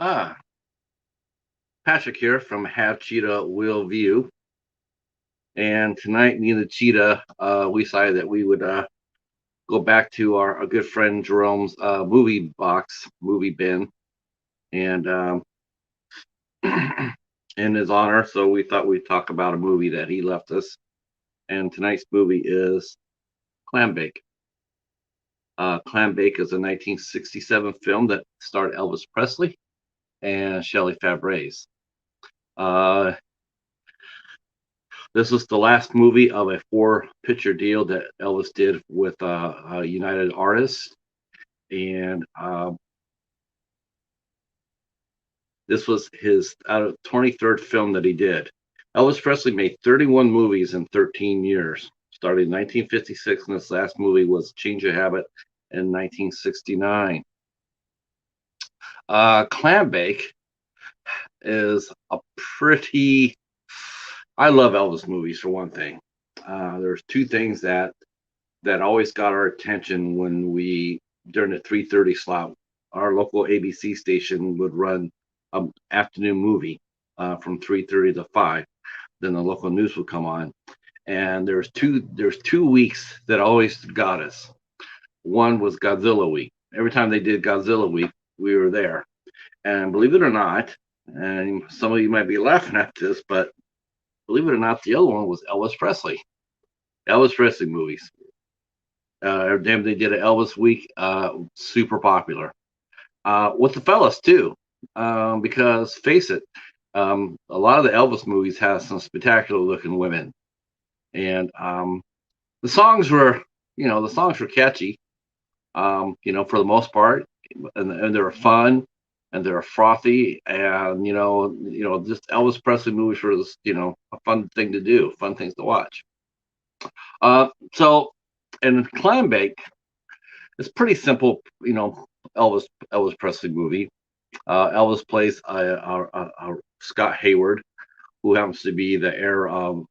Ah, Patrick here from Have Cheetah Will View. And tonight, me and the Cheetah, we decided that we would go back to our good friend Jerome's movie bin, and in his honor. So we thought we'd talk about a movie that he left us. And tonight's movie is Clambake. Clambake is a 1967 film that starred Elvis Presley and Shelley Fabares. Uh, This was the last movie of a four-picture deal that Elvis did with United Artists, and this was his out of 23rd film that he did. Elvis Presley made 31 movies in 13 years, starting in 1956, and this last movie was Change of Habit in 1969. Clambake is a pretty. I love Elvis movies for one thing. There's two things that always got our attention when we during the 3:30 slot. Our local ABC station would run an afternoon movie from 3:30 to 5. Then the local news would come on, and there's 2 weeks that always got us. One was Godzilla week. Every time they did Godzilla week, we were there. And believe it or not, and some of you might be laughing at this, but believe it or not, the other one was Elvis Presley. Elvis Presley movies. Every time they did an Elvis week, super popular. With the fellas too, because face it, a lot of the Elvis movies have some spectacular looking women, and the songs were, the songs were catchy, for the most part, and they were fun, and they were frothy, and just Elvis Presley movies were, a fun thing to do, fun things to watch. So, in Clambake, it's pretty simple, Elvis Presley movie. Elvis plays a Scott Hayward, who happens to be the heir of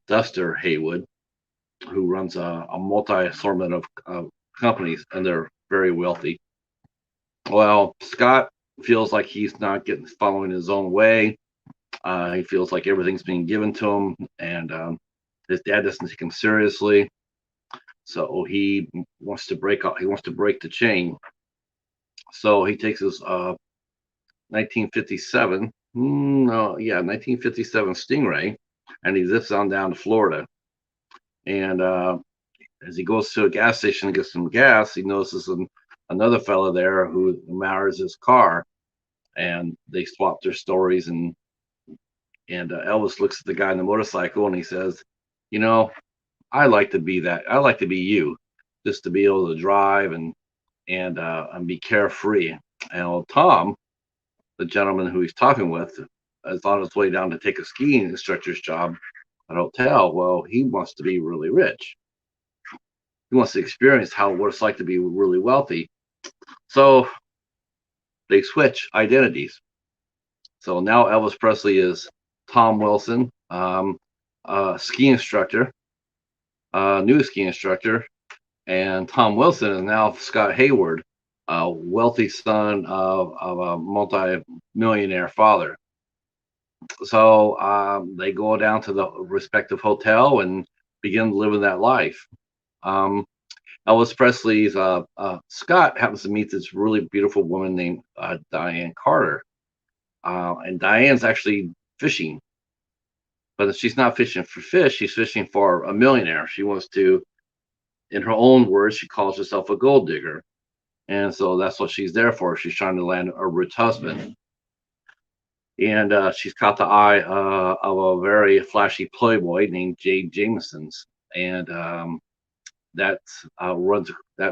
Duster Haywood, who runs a multi assortment of companies, and they're very wealthy. Well, Scott feels like he's not getting following his own way. He feels like everything's being given to him, and his dad doesn't take him seriously. So he wants to break up. He wants to break the chain. So he takes his 1957, no, yeah, 1957 Stingray, and he zips on down to Florida. And as he goes to a gas station to get some gas, he notices another fella there who marries his car, and they swap their stories. And Elvis looks at the guy on the motorcycle and he says, "You know, I like to be that. I like to be you, just to be able to drive and be carefree." And Tom, the gentleman who he's talking with, is on his way down to take a skiing instructor's job at a hotel. Well, he wants to be really rich. He wants to experience what it's like to be really wealthy. So they switch identities. So now Elvis Presley is Tom Wilson, ski instructor, new ski instructor, and Tom Wilson is now Scott Hayward, a wealthy son of a multi-millionaire father. So they go down to the respective hotel and begin living that life. Um, Elvis Presley's Scott happens to meet this really beautiful woman named Diane Carter, and Diane's actually fishing, but she's not fishing for fish. She's fishing for a millionaire. She wants to, in her own words, she calls herself a gold digger, and so that's what she's there for. She's trying to land a rich husband, and she's caught the eye of a very flashy playboy named Jay Jameson's, and that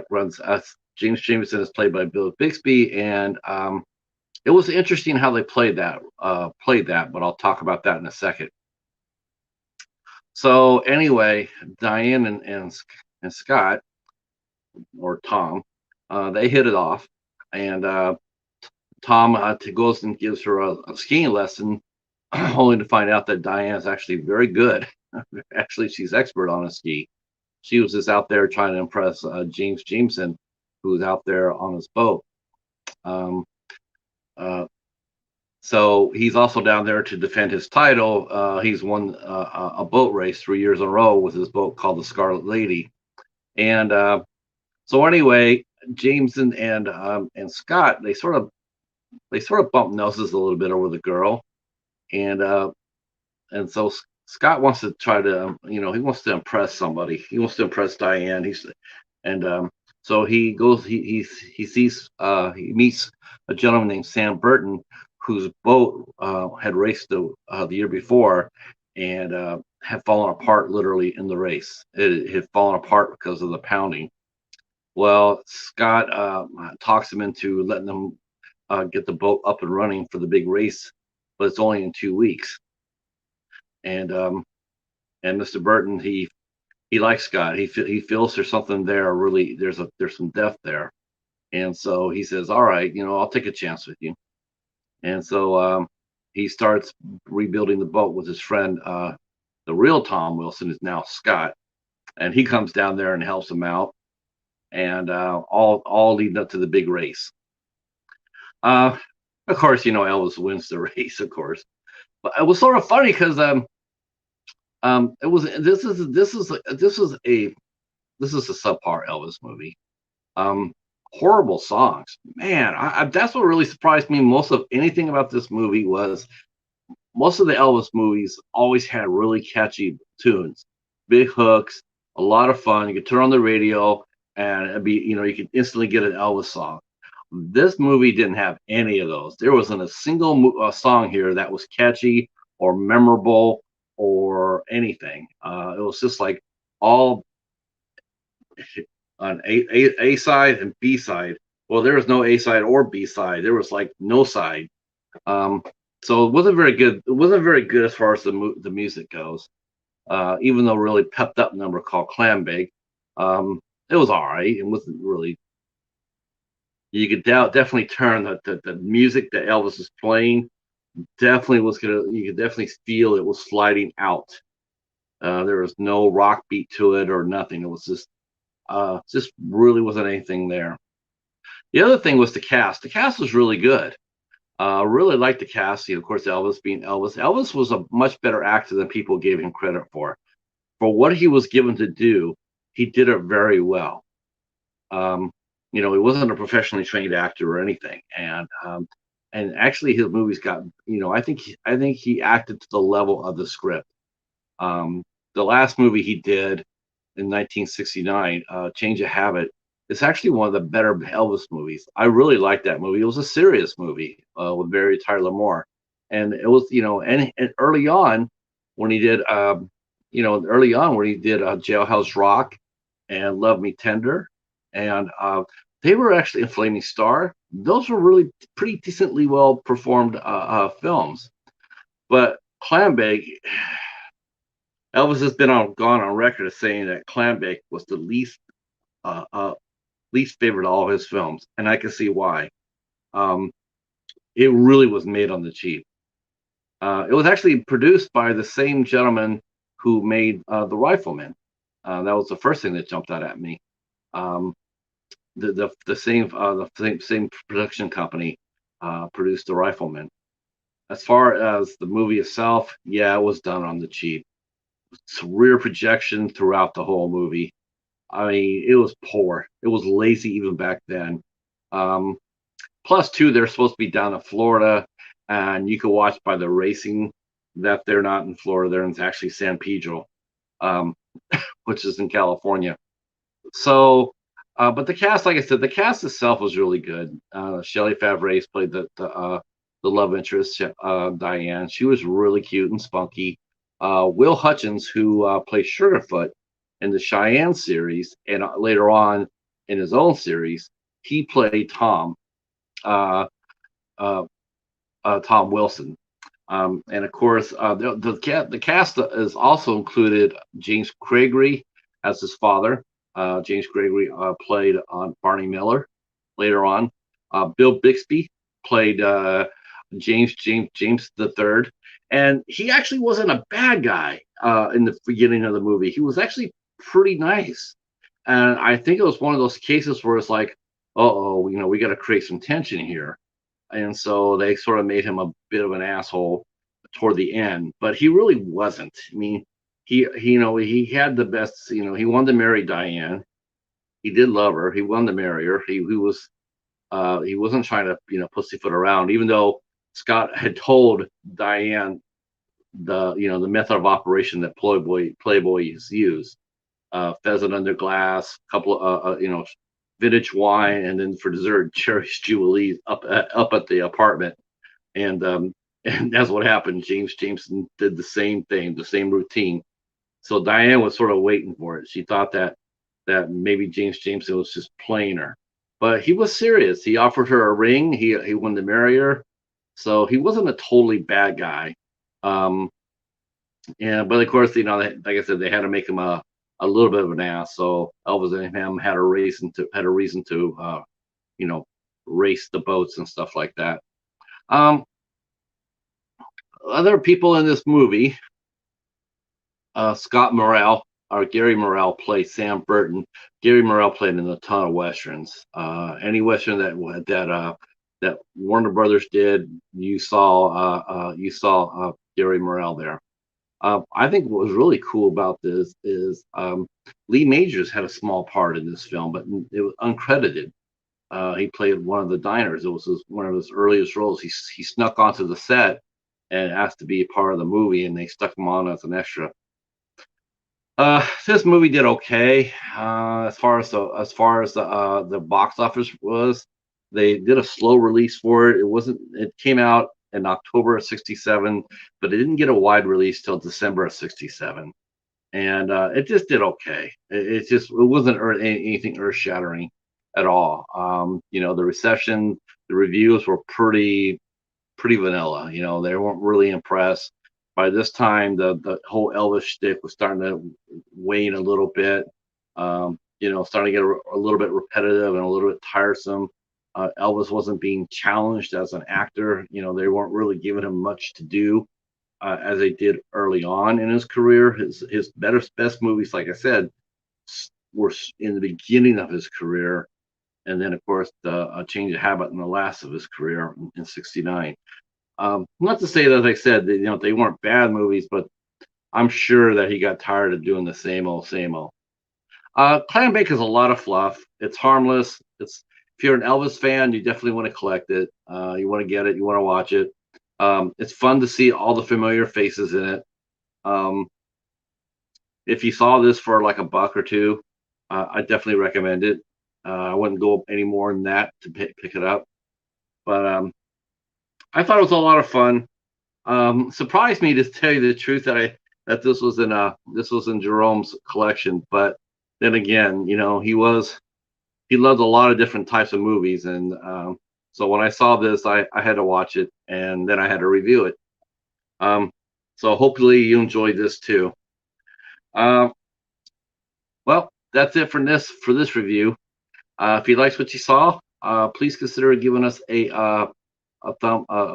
runs us. James Jameson is played by Bill Bixby, and it was interesting how they played that, but I'll talk about that in a second. So anyway, Diane and Scott, or Tom, they hit it off, and Tom goes and gives her a skiing lesson, only to find out that Diane is actually very good. Actually, she's expert on a ski. She was just out there trying to impress James Jameson, who was out there on his boat. Um, So he's also down there to defend his title. He's won a boat race 3 years in a row with his boat called the Scarlet Lady. And so anyway, James and Scott, they sort of bump noses a little bit over the girl, and so Scott wants to try to he wants to impress somebody. He wants to impress Diane. And so he goes. He sees he meets a gentleman named Sam Burton, whose boat had raced the year before, and had fallen apart literally in the race. It had fallen apart because of the pounding. Well, Scott talks him into letting them get the boat up and running for the big race, but it's only in 2 weeks. And Mr. Burton, he likes Scott. He feels there's something there. Really, there's some depth there, and so he says, "All right, I'll take a chance with you." And so he starts rebuilding the boat with his friend. The real Tom Wilson is now Scott, and he comes down there and helps him out, and all leading up to the big race. Of course, Elvis wins the race, of course, but it was sort of funny because it was this is a subpar Elvis movie. Horrible songs, man. That's what really surprised me most of anything about this movie was most of the Elvis movies always had really catchy tunes, big hooks, a lot of fun. You could turn on the radio and it'd be you could instantly get an Elvis song. This movie didn't have any of those. There wasn't a single song here that was catchy or memorable or anything. It was just like all on A side and B side. Well, there was no A side or B side. There was like no side. So it wasn't very good. It wasn't very good as far as the music goes. Even though a really pepped up number called Clambake, it was all right. It wasn't really. You could definitely turn the music that Elvis was playing. Definitely was gonna. You could definitely feel it was sliding out. There was no rock beat to it or nothing. It was just really wasn't anything there. The other thing was the cast. The cast was really good. Really liked the cast. Of course, Elvis being Elvis. Elvis was a much better actor than people gave him credit for. For what he was given to do, he did it very well. He wasn't a professionally trained actor or anything, and actually his movies got. I think he acted to the level of the script. The last movie he did in 1969, Change of Habit, is actually one of the better Elvis movies. I really liked that movie. It was a serious movie with Mary Tyler Moore, and it was and early on when he did Jailhouse Rock and Love Me Tender, and they were actually in Flaming Star. Those were really pretty decently well performed films, but Clambake. Elvis has gone on record as saying that Clambake was the least favorite of all of his films, and I can see why. Um, it really was made on the cheap. It was actually produced by the same gentleman who made The Rifleman. That was the first thing that jumped out at me. Um, the same production company produced The Rifleman. As far as the movie itself, yeah, it was done on the cheap. It's rear projection throughout the whole movie. I mean, it was poor. It was lazy even back then. Um, Plus, two, they're supposed to be down in Florida, and you can watch by the racing that they're not in Florida. They're in actually San Pedro, um, which is in California. So, but the cast, like I said, the cast itself was really good. Shelley Favre played the love interest, Diane. She was really cute and spunky. Will Hutchins, who plays Sugarfoot in the Cheyenne series, and later on in his own series, he played Tom, uh, uh, Tom Wilson. And of course, the cast is also included James Gregory as his father. James Gregory played on Barney Miller later on. Bill Bixby played James the Third, and he actually wasn't a bad guy in the beginning of the movie. He was actually pretty nice, and I think it was one of those cases where it's like, oh, we got to create some tension here. and so they sort of made him a bit of an asshole toward the end. But he really wasn't. I mean, he had the best. He wanted to marry Diane. He did love her. He wanted to marry her. He wasn't trying to pussyfoot around. Even though Scott had told Diane the method of operation that Playboys use. Pheasant under glass, couple of vintage wine, and then for dessert, cherished Jubilees up at the apartment. And and that's what happened. James Jameson did the same thing, the same routine. So Diane was sort of waiting for it. She thought that maybe James Jameson was just playing her, but he was serious. He offered her a ring. He wanted to marry her, so he wasn't a totally bad guy. Um, and but of course, like I said, they had to make him a little bit of an ass. So Elvis and him had a reason to you know race the boats and stuff like that. Um, Other people in this movie, Scott Morrell or Gary Morrell played Sam Burton. Gary Morrell played in a ton of westerns. Any western that Warner Brothers did, you saw Gary Morrell there. I think what was really cool about this is Lee Majors had a small part in this film, but it was uncredited. He played one of the diners. It was one of his earliest roles. He snuck onto the set and asked to be a part of the movie, and they stuck him on as an extra. This movie did okay. As far as the box office was, they did a slow release for it. It came out in October of '67, but it didn't get a wide release till December of '67, and it just did okay. It wasn't anything earth shattering at all. The reception, the reviews were pretty vanilla. They weren't really impressed. By this time, the whole Elvis shtick was starting to wane a little bit. Starting to get a little bit repetitive and a little bit tiresome. Elvis wasn't being challenged as an actor. They weren't really giving him much to do as they did early on in his career. His best movies, like I said, were in the beginning of his career, and then of course a change of habit in the last of his career in '69. Not to say that, like I said, they weren't bad movies, but I'm sure that he got tired of doing the same old, same old. Clambake is a lot of fluff. It's harmless. If you're an Elvis fan, you definitely want to collect it. You want to get it. You want to watch it. It's fun to see all the familiar faces in it. Um, if you saw this for like $1 or $2, I definitely recommend it. I wouldn't go any more than that to pick it up, but I thought it was a lot of fun. Surprised me, to tell you the truth, that this was in Jerome's collection. But then again, he loved a lot of different types of movies, and so when I saw this, I had to watch it, and then I had to review it. So hopefully you enjoyed this too. Uh, well, that's it for this review. If you liked what you saw, please consider giving us a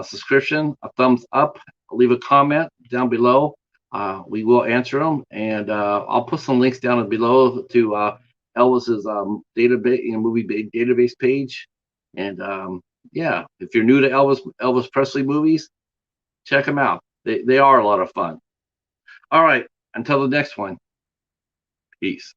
subscription, a thumbs up, leave a comment down below. We will answer them, and I'll put some links down below to Elvis's database, movie database page. And yeah, if you're new to Elvis Presley movies, check them out. They are a lot of fun. All right, until the next one. Peace.